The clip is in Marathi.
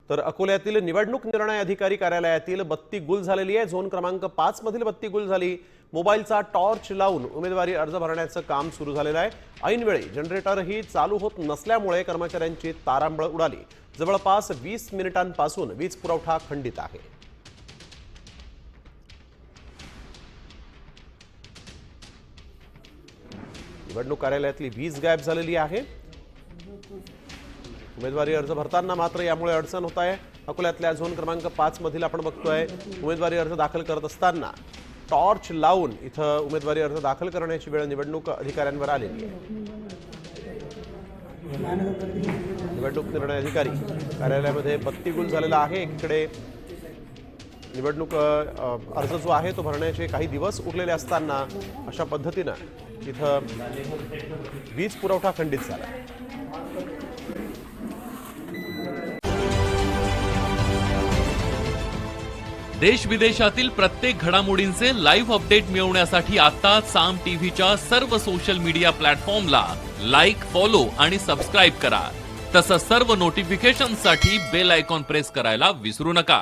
तर अकोल्यातील निवडणूक निर्णय अधिकारी कार्यालयातील बत्ती गुल झालेली आहे। झोन क्रमांक 5 मधील बत्ती गुल झाली। मोबाईलचा टॉर्च लावून उमेदवारी अर्ज भरण्याचं काम सुरू झालेलं आहे। ऐनवेळी जनरेटरही चालू होत नसल्यामुळे कर्मचाऱ्यांची तारांबळ उडाली। जवळपास 20 मिनिटांपासून वीज पुरवठा खंडित आहे। निवडणूक कार्यालयातली वीज गायब झालेली आहे। उमेदवारी अर्ज भरताना मात्र यामुळे अडचण होत आहे। अकोल्यातल्या झोन क्रमांक 5 मधील आपण बघतोय उमेदवारी अर्ज दाखल करत असताना टॉर्च लावून इथं उमेदवारी अर्ज दाखल करण्याची वेळ निवडणूक अधिकाऱ्यांवर आलेली आहे। निवडणूक निर्णय अधिकारी कार्यालयामध्ये बत्ती गुल झालेला आहे। एकीकडे निवडणूक अर्ज जो आहे तो भरण्याचे काही दिवस उरलेले असताना अशा पद्धतीने इथं वीज पुरवठा खंडित झाला। देश विदेशातील प्रत्येक घडामोडींचे लाईव्ह अपडेट मिळवण्यासाठी आता साम टीव्हीच्या सर्व सोशल मीडिया प्लॅटफॉर्मला लाईक, फॉलो आणि सबस्क्राईब करा। तसंच सर्व नोटिफिकेशनसाठी बेल आयकॉन प्रेस करायला विसरू नका।